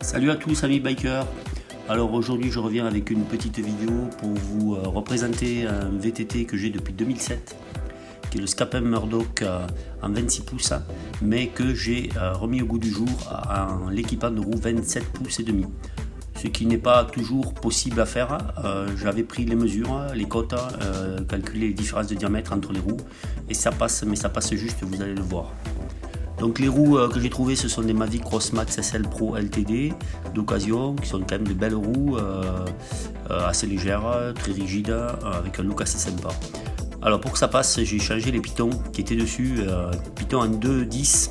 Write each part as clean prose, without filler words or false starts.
Salut à tous amis bikers. Alors aujourd'hui je reviens avec une petite vidéo pour vous représenter un VTT que j'ai depuis 2007 qui est le Scapin Murdoch en 26 pouces mais que j'ai remis au goût du jour en l'équipant de roues 27 pouces et demi. Ce qui n'est pas toujours possible à faire. J'avais pris les mesures, les cotes, calculé les différences de diamètre entre les roues et ça passe, mais ça passe juste, vous allez le voir. Donc les roues que j'ai trouvées, ce sont des Mavic Crossmax SL Pro LTD d'occasion, qui sont quand même de belles roues, assez légères, très rigides, avec un look assez sympa. Alors pour que ça passe, j'ai changé les pitons qui étaient dessus, pitons en 2.10,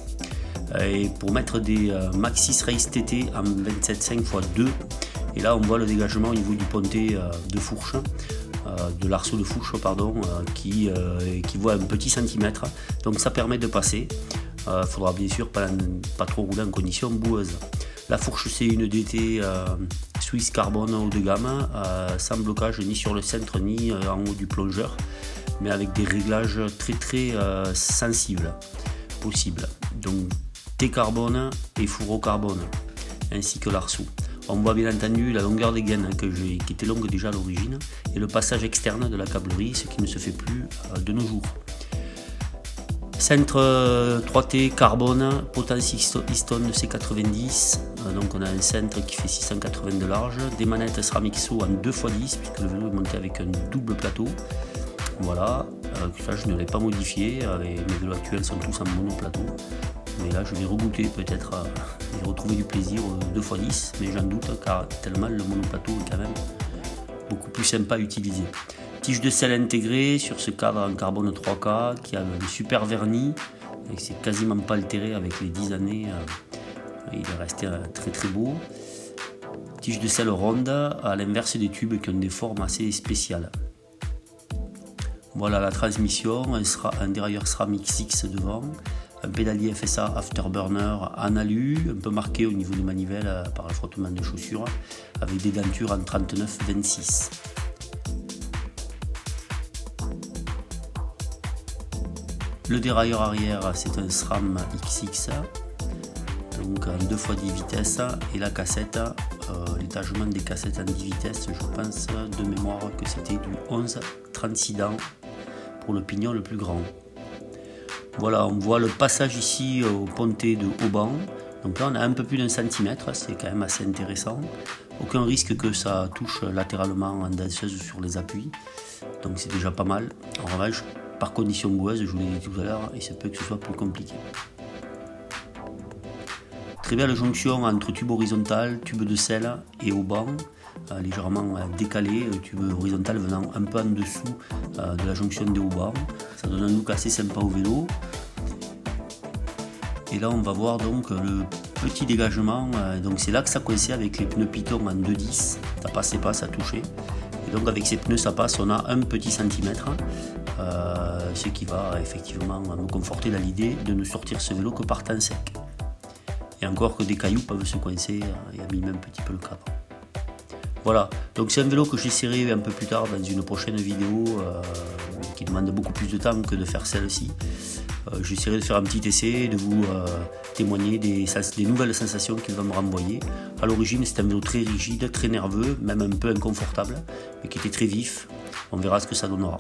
et pour mettre des Maxxis Race TT en 27.5 x 2. Et là on voit le dégagement au niveau du pontet de fourche, de l'arceau de fourche pardon, qui voit un petit centimètre, donc ça permet de passer. Faudra bien sûr pas trop rouler en condition boueuse. La fourche c'est une DT Swiss Carbon haut de gamme, sans blocage ni sur le centre ni en haut du plongeur, mais avec des réglages très sensibles possibles. Donc T-carbone et fourreau carbone, ainsi que l'arceau. On voit bien entendu la longueur des gaines qui était longue déjà à l'origine, et le passage externe de la câblerie, ce qui ne se fait plus de nos jours. Centre 3T carbone, potence Easton C90, donc on a un centre qui fait 680 de large, des manettes SRAM-XO en 2x10 puisque le vélo est monté avec un double plateau. Voilà, ça je ne l'ai pas modifié, mes vélos actuels sont tous en monoplateau, mais là je vais regoûter peut-être et retrouver du plaisir 2x10, mais j'en doute car tellement le monoplateau est quand même beaucoup plus sympa à utiliser. Tige de sel intégrée sur ce cadre en carbone 3K qui a un super vernis et c'est quasiment pas altéré avec les 10 années, il est resté très beau. Tige de sel ronde à l'inverse des tubes qui ont des formes assez spéciales. Voilà la transmission, un dérailleur SRAM XX devant, un pédalier FSA Afterburner en alu, un peu marqué au niveau des manivelles par le frottement de chaussures, avec des dentures en 39-26. Le dérailleur arrière c'est un SRAM XX, donc en 2x10 vitesses, et la cassette, l'étagement des cassettes en 10 vitesses, je pense de mémoire que c'était du 11-36 dents pour le pignon le plus grand. Voilà, on voit le passage ici au pontet de Auban, donc là on a un peu plus d'un centimètre, c'est quand même assez intéressant. Aucun risque que ça touche latéralement en danseuse sur les appuis, donc c'est déjà pas mal. En revanche, par condition boueuse, je vous l'ai dit tout à l'heure, il se peut que ce soit plus compliqué. Très belle jonction entre tube horizontal, tube de sel et Auban, légèrement décalé, le tube horizontal venant un peu en dessous de la jonction des haubans. Ça donne un look assez sympa au vélo. Et là on va voir donc le petit dégagement, donc c'est là que ça coinçait avec les pneus Python en 2.10, ça passait pas, ça touchait. Et donc avec ces pneus ça passe, on a un petit centimètre, ce qui va effectivement me conforter dans l'idée de ne sortir ce vélo que par temps sec. Et encore que des cailloux peuvent se coincer et abîmer un petit peu le cadre. Voilà, donc c'est un vélo que j'essaierai un peu plus tard dans une prochaine vidéo qui demande beaucoup plus de temps que de faire celle-ci. J'essaierai de faire un petit essai, de vous témoigner des nouvelles sensations qu'il va me renvoyer. À l'origine, c'est un vélo très rigide, très nerveux, même un peu inconfortable, mais qui était très vif. On verra ce que ça donnera.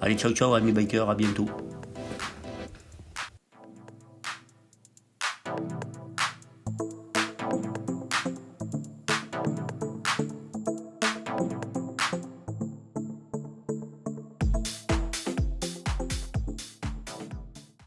Allez, ciao ciao amis bikers, à bientôt.